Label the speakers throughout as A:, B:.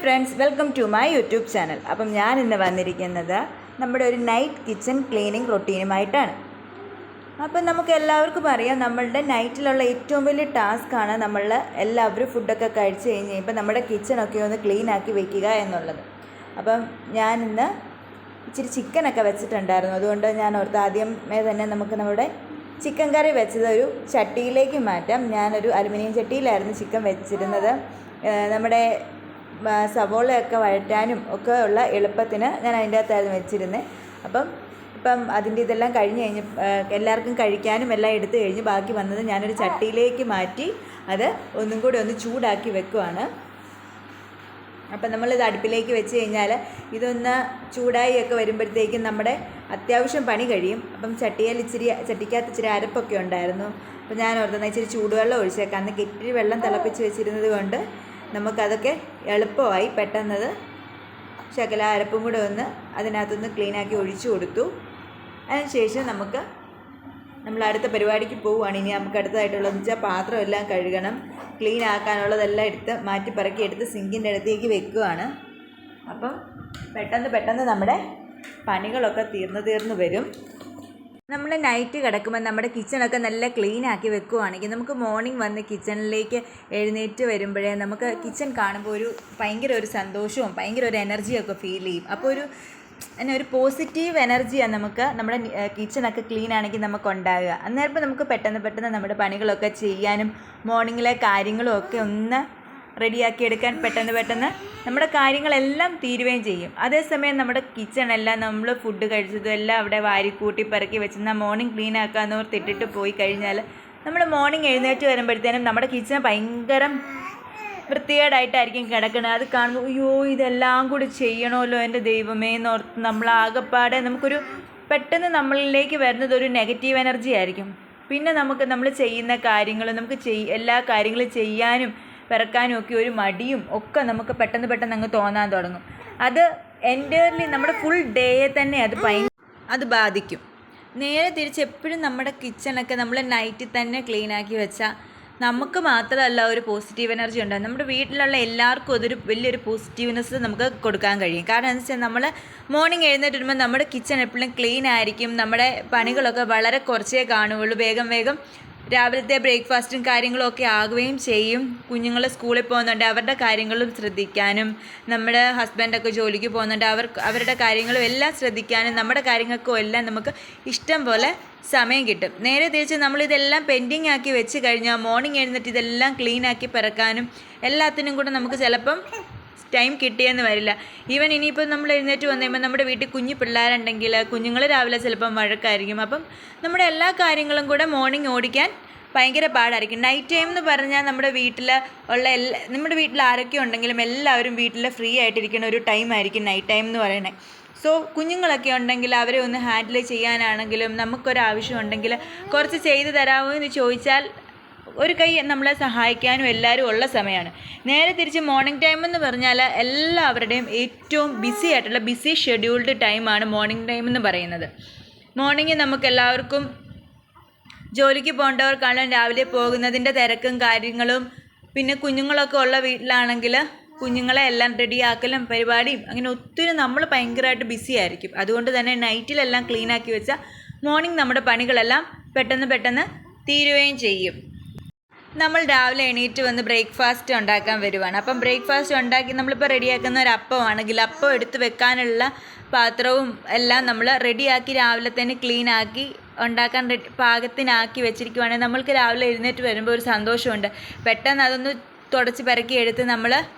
A: Friends, welcome to my YouTube channel. അപ്പം ഞാൻ ഇന്ന് വന്നിരിക്കുന്നത് നമ്മുടെ ഒരു നൈറ്റ് കിച്ചൺ ക്ലീനിങ് റൊട്ടീനുമായിട്ടാണ്. അപ്പം നമുക്ക് എല്ലാവർക്കും അറിയാം, നമ്മളുടെ നൈറ്റിലുള്ള ഏറ്റവും വലിയ ടാസ്ക്കാണ് നമ്മൾ എല്ലാവരും ഫുഡൊക്കെ കഴിച്ച് കഴിഞ്ഞ് കഴിയുമ്പോൾ നമ്മുടെ കിച്ചണൊക്കെ ഒന്ന് ക്ലീൻ ആക്കി വെക്കുക എന്നുള്ളത്. അപ്പം ഞാനിന്ന് ഇച്ചിരി ചിക്കനൊക്കെ വെച്ചിട്ടുണ്ടായിരുന്നു. അതുകൊണ്ട് ഞാൻ ഓർത്ത് ആദ്യമേ തന്നെ നമുക്ക് നമ്മുടെ ചിക്കൻ കറി വെച്ചത് ഒരു ചട്ടിയിലേക്ക് മാറ്റാം. ഞാനൊരു അലുമിനിയം ചട്ടിയിലായിരുന്നു ചിക്കൻ വെച്ചിരുന്നത്. നമ്മുടെ സവോളയൊക്കെ വഴറ്റാനും ഒക്കെ ഉള്ള എളുപ്പത്തിന് ഞാൻ അതിൻ്റെ അകത്തായിരുന്നു വെച്ചിരുന്നത്. ഇപ്പം അതിൻ്റെ ഇതെല്ലാം കഴിഞ്ഞ് എല്ലാവർക്കും കഴിക്കാനും എല്ലാം എടുത്തു കഴിഞ്ഞ് ബാക്കി വന്നത് ഞാനൊരു ചട്ടിയിലേക്ക് മാറ്റി അത് ഒന്നും കൂടി ഒന്ന് ചൂടാക്കി വെക്കുവാണ്. അപ്പം നമ്മളിത് അടുപ്പിലേക്ക് വെച്ച് കഴിഞ്ഞാൽ ഇതൊന്ന് ചൂടായി ഒക്കെ വരുമ്പോഴത്തേക്കും നമ്മുടെ അത്യാവശ്യം പണി കഴിയും. അപ്പം ചട്ടിക്കകത്ത് ഇച്ചിരി അരപ്പൊക്കെ ഉണ്ടായിരുന്നു. അപ്പം ഞാൻ ഓർത്തുന്നത് ഇച്ചിരി ചൂടുവെള്ളം ഒഴിച്ചേക്കാം. അന്ന് ഇത്തിരി വെള്ളം തിളപ്പിച്ച് വെച്ചിരുന്നത് കൊണ്ട് നമുക്കതൊക്കെ എളുപ്പമായി. പെട്ടെന്നത് ശകല അരപ്പും കൂടെ ഒന്ന് അതിനകത്തൊന്ന് ക്ലീനാക്കി ഒഴിച്ചു കൊടുത്തു. അതിനുശേഷം നമ്മൾ അടുത്ത പരിപാടിക്ക് പോവുകയാണ്. ഇനി നമുക്ക് അടുത്തതായിട്ടുള്ളതെന്ന് വെച്ചാൽ പാത്രം എല്ലാം കഴുകണം. ക്ലീൻ ആക്കാനുള്ളതെല്ലാം മാറ്റി പറക്കി എടുത്ത് സിങ്കിൻ്റെ അടുത്തേക്ക് വെക്കുകയാണ്. അപ്പം പെട്ടെന്ന് നമ്മുടെ പണികളൊക്കെ തീർന്നു വരും. നമ്മൾ നൈറ്റ് കിടക്കുമ്പോൾ നമ്മുടെ കിച്ചണൊക്കെ നല്ല ക്ലീൻ ആക്കി വെക്കുകയാണെങ്കിൽ നമുക്ക് മോർണിംഗ് വന്ന് കിച്ചണിലേക്ക് എഴുന്നേറ്റ് വരുമ്പോഴേ നമുക്ക് കിച്ചൺ കാണുമ്പോൾ ഭയങ്കര ഒരു സന്തോഷവും ഭയങ്കര ഒരു എനർജിയൊക്കെ ഫീൽ ചെയ്യും. അപ്പോൾ ഒരു പോസിറ്റീവ് എനർജിയാണ് നമുക്ക് നമ്മുടെ കിച്ചണൊക്കെ ക്ലീൻ ആണെങ്കിൽ നമുക്ക് ഉണ്ടാകുക. അന്നേരം നമുക്ക് പെട്ടെന്ന് നമ്മുടെ പണികളൊക്കെ ചെയ്യാനും മോർണിംഗിലെ കാര്യങ്ങളും ഒക്കെ ഒന്ന് റെഡിയാക്കി എടുക്കാൻ പെട്ടെന്ന് നമ്മുടെ കാര്യങ്ങളെല്ലാം തീരുകയും ചെയ്യും. അതേസമയം നമ്മുടെ കിച്ചണെല്ലാം നമ്മൾ ഫുഡ് കഴിച്ചതും എല്ലാം അവിടെ വാരിക്കൂട്ടി പെറുക്കി വെച്ച് മോർണിംഗ് ക്ലീൻ ആക്കാമെന്നോർത്ത് ഇട്ടിട്ട് പോയി കഴിഞ്ഞാൽ നമ്മൾ മോർണിംഗ് എഴുന്നേറ്റ് വരുമ്പോഴത്തേനും നമ്മുടെ കിച്ചൺ ഭയങ്കര വൃത്തികേടായിട്ടായിരിക്കും കിടക്കുന്നത്. അത് കാണുമ്പോൾ അയ്യോ ഇതെല്ലാം കൂടി ചെയ്യണമല്ലോ എൻ്റെ ദൈവമേ എന്നോർത്ത് നമ്മളാകെപ്പാടെ നമുക്കൊരു പെട്ടെന്ന് നമ്മളിലേക്ക് വരുന്നത് ഒരു നെഗറ്റീവ് എനർജി ആയിരിക്കും. പിന്നെ നമ്മൾ ചെയ്യുന്ന കാര്യങ്ങൾ എല്ലാ കാര്യങ്ങളും ചെയ്യാനും പിറക്കാനും ഒക്കെ ഒരു മടിയും ഒക്കെ നമുക്ക് പെട്ടെന്ന് അങ്ങ് തോന്നാൻ തുടങ്ങും. അത് എൻ്റയർലി നമ്മുടെ ഫുൾ ഡേയെ തന്നെ അത് ബാധിക്കും. നേരെ തിരിച്ച് എപ്പോഴും നമ്മുടെ കിച്ചണൊക്കെ നമ്മൾ നൈറ്റിൽ തന്നെ ക്ലീനാക്കി വെച്ചാൽ നമുക്ക് മാത്രമല്ല ഒരു പോസിറ്റീവ് എനർജി ഉണ്ടാകും. നമ്മുടെ വീട്ടിലുള്ള എല്ലാവർക്കും അതൊരു വലിയൊരു പോസിറ്റീവ്നെസ് നമുക്ക് കൊടുക്കാൻ കഴിയും. കാരണം എന്താ വെച്ചാൽ നമ്മൾ മോർണിംഗ് എഴുന്നേറ്റ് വരുമ്പോൾ നമ്മുടെ കിച്ചൺ എപ്പോഴും ക്ലീൻ ആയിരിക്കും. നമ്മുടെ പണികളൊക്കെ വളരെ കുറച്ചേ കാണുകയുള്ളൂ. വേഗം രാവിലത്തെ ബ്രേക്ക്ഫാസ്റ്റും കാര്യങ്ങളും ഒക്കെ ആകുകയും ചെയ്യും. കുഞ്ഞുങ്ങൾ സ്കൂളിൽ പോകുന്നുണ്ട്, അവരുടെ കാര്യങ്ങളും ശ്രദ്ധിക്കാനും നമ്മുടെ ഹസ്ബൻഡൊക്കെ ജോലിക്ക് പോകുന്നുണ്ട്, അവരുടെ കാര്യങ്ങളും എല്ലാം ശ്രദ്ധിക്കാനും നമ്മുടെ കാര്യങ്ങൾക്കും എല്ലാം നമുക്ക് ഇഷ്ടം പോലെ സമയം കിട്ടും. നേരെ തിരിച്ച് നമ്മളിതെല്ലാം പെൻഡിങ് ആക്കി വെച്ച് കഴിഞ്ഞാൽ മോർണിംഗ് എഴുന്നേറ്റ് ഇതെല്ലാം ക്ലീൻ ആക്കി പിറക്കാനും എല്ലാത്തിനും കൂടെ നമുക്ക് ചിലപ്പം ടൈം കിട്ടിയെന്ന് വരില്ല. ഈവൻ ഇനിയിപ്പോൾ നമ്മൾ എഴുന്നേറ്റ് വന്നു കഴിയുമ്പോൾ നമ്മുടെ വീട്ടിൽ കുഞ്ഞു പിള്ളേരുണ്ടെങ്കിൽ കുഞ്ഞുങ്ങൾ രാവിലെ ചിലപ്പം വഴക്കായിരിക്കും. അപ്പം നമ്മുടെ എല്ലാ കാര്യങ്ങളും കൂടെ മോർണിംഗ് ഓടിക്കാൻ ഭയങ്കര പാടായിരിക്കും. നൈറ്റ് ടൈം എന്ന് പറഞ്ഞാൽ നമ്മുടെ വീട്ടിൽ ആരൊക്കെ ഉണ്ടെങ്കിലും എല്ലാവരും വീട്ടിൽ ഫ്രീ ആയിട്ടിരിക്കുന്ന ഒരു ടൈമായിരിക്കും നൈറ്റ് ടൈം എന്ന് പറയുന്നത്. സോ കുഞ്ഞുങ്ങളൊക്കെ ഉണ്ടെങ്കിൽ അവരെ ഒന്ന് ഹാൻഡിൽ ചെയ്യാനാണെങ്കിലും നമുക്കൊരാവശ്യം ഉണ്ടെങ്കിൽ കുറച്ച് ചെയ്തു തരാമോ എന്ന് ചോദിച്ചാൽ ഒരു കൈ നമ്മളെ സഹായിക്കാനും എല്ലാവരും ഉള്ള സമയമാണ്. നേരെ തിരിച്ച് മോർണിംഗ് ടൈം എന്ന് പറഞ്ഞാൽ എല്ലാവരുടെയും ഏറ്റവും ബിസി ഷെഡ്യൂൾഡ് ടൈമാണ് മോർണിംഗ് ടൈം എന്ന് പറയുന്നത്. മോർണിംഗ് നമുക്ക് എല്ലാവർക്കും ജോലിക്ക് പോകേണ്ടവർക്കാണ് രാവിലെ പോകുന്നതിൻ്റെ തിരക്കും കാര്യങ്ങളും. പിന്നെ കുഞ്ഞുങ്ങളൊക്കെ ഉള്ള വീട്ടിലാണെങ്കിൽ കുഞ്ഞുങ്ങളെ എല്ലാം റെഡിയാക്കലും പരിപാടിയും അങ്ങനെ ഒത്തിരി നമ്മൾ ഭയങ്കരമായിട്ട് ബിസി ആയിരിക്കും. അതുകൊണ്ട് തന്നെ നൈറ്റിലെല്ലാം ക്ലീനാക്കി വെച്ചാൽ മോർണിംഗ് നമ്മുടെ പണികളെല്ലാം പെട്ടെന്ന് തീരുകയും ചെയ്യും. നമ്മൾ രാവിലെ എണീറ്റ് വന്ന് ബ്രേക്ക്ഫാസ്റ്റ് ഉണ്ടാക്കാൻ വരുവാണ്. അപ്പം ബ്രേക്ക്ഫാസ്റ്റ് ഉണ്ടാക്കി നമ്മളിപ്പോൾ റെഡിയാക്കുന്ന ഒരു അപ്പമാണെങ്കിൽ അപ്പം എടുത്ത് വെക്കാനുള്ള പാത്രവും എല്ലാം നമ്മൾ റെഡിയാക്കി രാവിലെ തന്നെ ക്ലീനാക്കി ഉണ്ടാക്കാൻ പാകത്തിനാക്കി വെച്ചിരിക്കുവാണെങ്കിൽ നമ്മൾക്ക് രാവിലെ എഴുന്നേറ്റ് വരുമ്പോൾ ഒരു സന്തോഷമുണ്ട്. പെട്ടെന്ന് അതൊന്ന് തുടച്ച് പെറുക്കി എടുത്ത്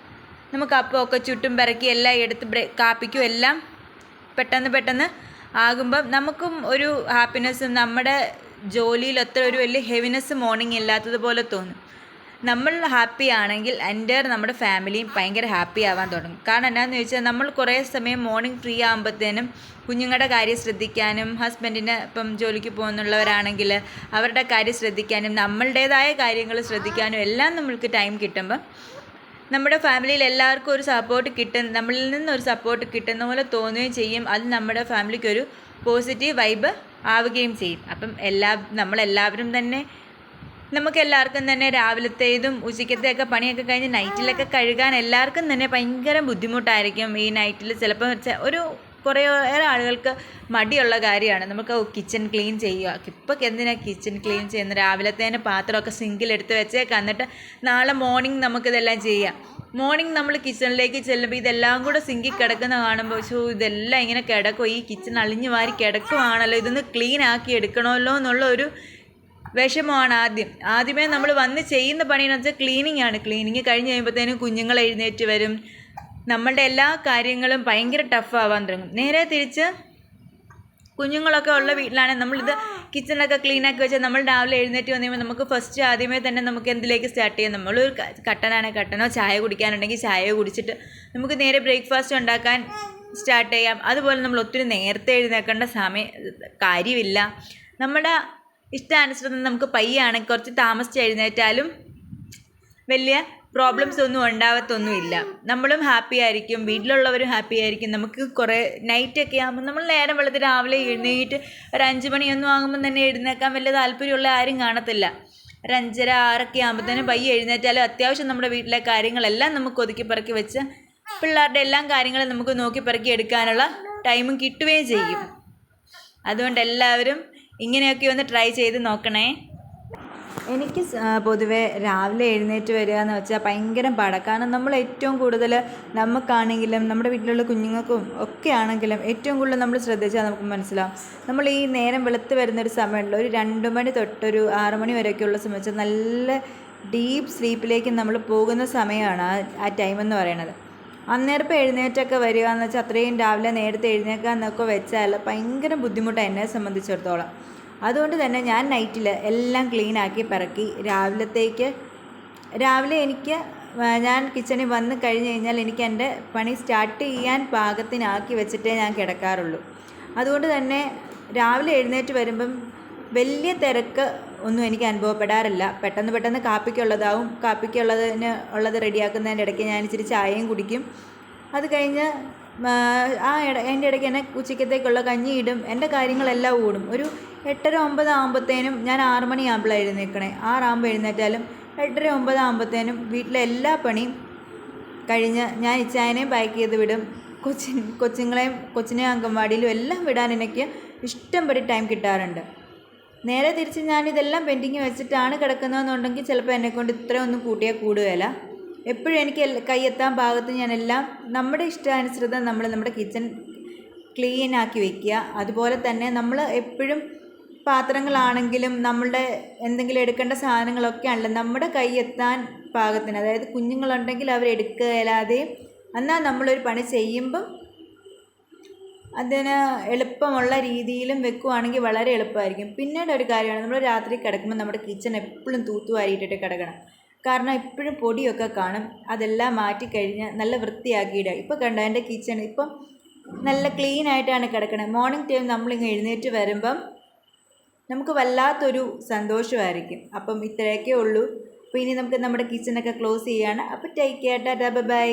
A: നമുക്ക് അപ്പമൊക്കെ ചുറ്റും പെറുക്കി എല്ലാം എടുത്ത് കാപ്പിക്കും എല്ലാം പെട്ടെന്ന് ആകുമ്പം നമുക്കും ഒരു ഹാപ്പിനെസ്സും നമ്മുടെ ജോലിയിൽ അത്ര ഒരു വലിയ ഹെവിനെസ് മോർണിംഗ് ഇല്ലാത്തതുപോലെ തോന്നും. നമ്മൾ ഹാപ്പി ആണെങ്കിൽ നമ്മുടെ ഫാമിലിയും ഭയങ്കര ഹാപ്പി ആവാൻ തുടങ്ങും. കാരണം എന്താണെന്ന് ചോദിച്ചാൽ നമ്മൾ കുറേ സമയം മോർണിംഗ് ഫ്രീ ആകുമ്പോഴത്തേനും കുഞ്ഞുങ്ങളുടെ കാര്യം ശ്രദ്ധിക്കാനും ഹസ്ബൻഡിന് ഇപ്പം ജോലിക്ക് പോകുന്നുള്ളവരാണെങ്കിൽ അവരുടെ കാര്യം ശ്രദ്ധിക്കാനും നമ്മളുടേതായ കാര്യങ്ങൾ ശ്രദ്ധിക്കാനും എല്ലാം നമ്മൾക്ക് ടൈം കിട്ടുമ്പം നമ്മുടെ ഫാമിലിയിൽ എല്ലാവർക്കും ഒരു സപ്പോർട്ട് നമ്മളിൽ നിന്നൊരു സപ്പോർട്ട് കിട്ടുന്ന പോലെ തോന്നുകയും ചെയ്യും. അത് നമ്മുടെ ഫാമിലിക്കൊരു പോസിറ്റീവ് വൈബ് ആവുകയും ചെയ്യും. അപ്പം നമ്മളെല്ലാവരും തന്നെ നമുക്ക് എല്ലാവർക്കും തന്നെ രാവിലത്തേതും ഉച്ചക്കത്തെയൊക്കെ പണിയൊക്കെ കഴിഞ്ഞ് നൈറ്റിലൊക്കെ കഴുകാൻ എല്ലാവർക്കും തന്നെ ഭയങ്കര ബുദ്ധിമുട്ടായിരിക്കും. ഈ നൈറ്റിൽ ചിലപ്പോൾ കുറേ ആളുകൾക്ക് മടിയുള്ള കാര്യമാണ് നമുക്ക് കിച്ചൺ ക്ലീൻ ചെയ്യുക. ഇപ്പോൾ എന്തിനാണ് കിച്ചൺ ക്ലീൻ ചെയ്യുന്നത്? രാവിലത്തേന് പാത്രമൊക്കെ സിങ്കിലെടുത്ത് വെച്ചേക്കാം, എന്നിട്ട് നാളെ മോർണിംഗ് നമുക്കിതെല്ലാം ചെയ്യാം. മോർണിംഗ് നമ്മൾ കിച്ചണിലേക്ക് ചെല്ലുമ്പോൾ ഇതെല്ലാം കൂടെ സിങ്കിൽ കിടക്കുന്ന കാണുമ്പോൾ ഇതെല്ലാം ഇങ്ങനെ കിടക്കും, ഈ കിച്ചൺ അളിഞ്ഞു വാരി കിടക്കുവാണല്ലോ, ഇതൊന്ന് ക്ലീൻ ആക്കി എടുക്കണമല്ലോ എന്നുള്ള ഒരു വിഷമമാണ് ആദ്യമേ നമ്മൾ വന്ന് ചെയ്യുന്ന പണിയെന്ന് വെച്ചാൽ ക്ലീനിങ് ആണ്. ക്ലീനിങ് കഴിഞ്ഞ് കഴിയുമ്പോഴത്തേനും കുഞ്ഞുങ്ങൾ എഴുന്നേറ്റ് വരും, നമ്മളുടെ എല്ലാ കാര്യങ്ങളും ഭയങ്കര ടഫാവാൻ തുടങ്ങും. നേരെ തിരിച്ച് കുഞ്ഞുങ്ങളൊക്കെ ഉള്ള വീട്ടിലാണെങ്കിൽ നമ്മളിത് കിച്ചണൊക്കെ ക്ലീനാക്കി വെച്ചാൽ നമ്മൾ രാവിലെ എഴുന്നേറ്റ് വന്നു കഴിയുമ്പോൾ നമുക്ക് ഫസ്റ്റ് ആദ്യമേ തന്നെ നമുക്ക് എന്തിലേക്ക് സ്റ്റാർട്ട് ചെയ്യാം? നമ്മളൊരു കട്ടനാണെങ്കിൽ കട്ടനോ, ചായ കുടിക്കാനുണ്ടെങ്കിൽ ചായയോ കുടിച്ചിട്ട് നമുക്ക് നേരെ ബ്രേക്ക്ഫാസ്റ്റ് ഉണ്ടാക്കാൻ സ്റ്റാർട്ട് ചെയ്യാം. അതുപോലെ നമ്മൾ ഒത്തിരി നേരത്തെ എഴുന്നേൽക്കേണ്ട കാര്യമില്ല. നമ്മുടെ ഇഷ്ടാനുസൃതം നമുക്ക് പയ്യാണെങ്കിൽ കുറച്ച് താമസിച്ച് എഴുന്നേറ്റാലും വലിയ പ്രോബ്ലംസ് ഒന്നും ഉണ്ടാവത്തൊന്നുമില്ല. നമ്മളും ഹാപ്പി ആയിരിക്കും, വീട്ടിലുള്ളവരും ഹാപ്പി ആയിരിക്കും. നമുക്ക് കുറേ നൈറ്റൊക്കെ ആകുമ്പോൾ നമ്മൾ നേരം വെളുത്ത് രാവിലെ എഴുന്നേറ്റ് ഒരു 5 മണിയൊന്നും ആകുമ്പം തന്നെ എഴുന്നേക്കാൻ വലിയ താല്പര്യമുള്ള ആരും കാണത്തില്ല. ഒരു 5:30, 6 ആകുമ്പോഴത്തേനും പയ്യെ എഴുന്നേറ്റാലും അത്യാവശ്യം നമ്മുടെ വീട്ടിലെ കാര്യങ്ങളെല്ലാം നമുക്ക് ഒതുക്കി പറക്കി വെച്ച് പിള്ളേരുടെ എല്ലാം കാര്യങ്ങളും നമുക്ക് നോക്കി പറക്കി എടുക്കാനുള്ള ടൈമും കിട്ടുകയും ചെയ്യും. അതുകൊണ്ട് എല്ലാവരും ഇങ്ങനെയൊക്കെ ഒന്ന് ട്രൈ ചെയ്ത് നോക്കണേ. എനിക്ക് പൊതുവേ രാവിലെ എഴുന്നേറ്റ് വരിക എന്ന് വെച്ചാൽ ഭയങ്കര പാടാണ്. കാരണം നമ്മൾ ഏറ്റവും കൂടുതൽ നമുക്കാണെങ്കിലും നമ്മുടെ വീട്ടിലുള്ള കുഞ്ഞുങ്ങൾക്കും ഒക്കെ ആണെങ്കിലും ഏറ്റവും കൂടുതൽ നമ്മൾ ശ്രദ്ധിച്ചാൽ നമുക്ക് മനസ്സിലാവും, നമ്മൾ ഈ നേരം വെളുത്ത് വരുന്നൊരു സമയമുണ്ടല്ലോ, ഒരു 2 മണി തൊട്ടൊരു 6 മണി വരെയൊക്കെയുള്ള സമയം വെച്ചാൽ നല്ല ഡീപ്പ് സ്ലീപ്പിലേക്ക് നമ്മൾ പോകുന്ന സമയമാണ് ആ ടൈം എന്ന് പറയുന്നത്. അന്നേരം എഴുന്നേറ്റൊക്കെ വരിക എന്ന് വെച്ചാൽ അത്രയും രാവിലെ നേരത്തെ എഴുന്നേൽക്കുക എന്നൊക്കെ വെച്ചാൽ ഭയങ്കര ബുദ്ധിമുട്ടാണ് എന്നെ സംബന്ധിച്ചിടത്തോളം. അതുകൊണ്ട് തന്നെ ഞാൻ നൈറ്റിൽ എല്ലാം ക്ലീനാക്കി പിറക്കി രാവിലെ ഞാൻ കിച്ചണിൽ വന്ന് കഴിഞ്ഞ് കഴിഞ്ഞാൽ എനിക്ക് എൻ്റെ പണി സ്റ്റാർട്ട് ചെയ്യാൻ പാകത്തിനാക്കി വെച്ചിട്ടേ ഞാൻ കിടക്കാറുള്ളൂ. അതുകൊണ്ട് തന്നെ രാവിലെ എഴുന്നേറ്റ് വരുമ്പം വലിയ തിരക്ക് ഒന്നും എനിക്ക് അനുഭവപ്പെടാറില്ല. പെട്ടെന്ന് കാപ്പിക്കുള്ളത് റെഡിയാക്കുന്നതിൻ്റെ ഇടയ്ക്ക് ഞാൻ ഇച്ചിരി ചായയും കുടിക്കും. അത് കഴിഞ്ഞ് അതിൻ്റെ ഇടയ്ക്ക് തന്നെ ഉച്ചക്കത്തേക്കുള്ള കഞ്ഞി ഇടും, എൻ്റെ കാര്യങ്ങളെല്ലാം ഓടും. ഒരു 8:30, 9 ആകുമ്പോഴത്തേനും ഞാൻ 6 മണിയാകുമ്പോഴാണ് എഴുന്നേൽക്കണേ. 6 ആകുമ്പോൾ എഴുന്നേറ്റാലും 8:30, 9 ആകുമ്പോഴത്തേനും വീട്ടിലെ എല്ലാ പണിയും കഴിഞ്ഞ് ഞാൻ ഇച്ചായനെയും പാക്ക് ചെയ്ത് വിടും. കൊച്ചിനെ അംഗൻവാടിയിലും എല്ലാം വിടാൻ എനിക്ക് ഇഷ്ടംപടി ടൈം കിട്ടാറുണ്ട്. നേരെ തിരിച്ച് ഞാനിതെല്ലാം പെൻഡിങ് വെച്ചിട്ടാണ് കിടക്കുന്നതെന്നുണ്ടെങ്കിൽ ചിലപ്പോൾ എന്നെക്കൊണ്ട് ഇത്രയൊന്നും കൂട്ടിയാൽ കൂടുകയില്ല. എപ്പോഴും എനിക്ക് കൈയെത്താൻ പാകത്ത് ഞാനെല്ലാം നമ്മുടെ ഇഷ്ടാനുസൃതം നമ്മുടെ കിച്ചൺ ക്ലീൻ ആക്കി വയ്ക്കുക. അതുപോലെ തന്നെ നമ്മൾ എപ്പോഴും പാത്രങ്ങളാണെങ്കിലും നമ്മളുടെ എന്തെങ്കിലും എടുക്കേണ്ട സാധനങ്ങളൊക്കെ ആണല്ലോ നമ്മുടെ കൈയെത്താൻ പാകത്തിന്, അതായത് കുഞ്ഞുങ്ങളുണ്ടെങ്കിൽ അവരെടുക്കുകയില്ലാതെ എന്നാൽ നമ്മളൊരു പണി ചെയ്യുമ്പം അതിന് എളുപ്പമുള്ള രീതിയിലും വെക്കുകയാണെങ്കിൽ വളരെ എളുപ്പമായിരിക്കും. പിന്നീട് ഒരു കാര്യമാണ്, നമ്മൾ രാത്രി കിടക്കുമ്പോൾ നമ്മുടെ കിച്ചൺ എപ്പോഴും തൂത്തുവാരിയിട്ടിട്ട് കിടക്കണം. കാരണം എപ്പോഴും പൊടിയൊക്കെ കാണും, അതെല്ലാം മാറ്റിക്കഴിഞ്ഞ് നല്ല വൃത്തിയാക്കിയിടുക. ഇപ്പോൾ കണ്ടോ എൻ്റെ കിച്ചൺ ഇപ്പം നല്ല ക്ലീൻ ആയിട്ടാണ് കിടക്കണത്. മോർണിംഗ് ടൈം നമ്മളിങ്ങനെ എഴുന്നേറ്റ് വരുമ്പം നമുക്ക് വല്ലാത്തൊരു സന്തോഷമായിരിക്കും. അപ്പം ഇത്രയൊക്കെ ഉള്ളൂ. അപ്പോൾ ഇനി നമുക്ക് നമ്മുടെ കിച്ചണൊക്കെ ക്ലോസ് ചെയ്യുകയാണ്. അപ്പോൾ ടേക്ക് കെയർ, ടാറ്റാ, ബൈ.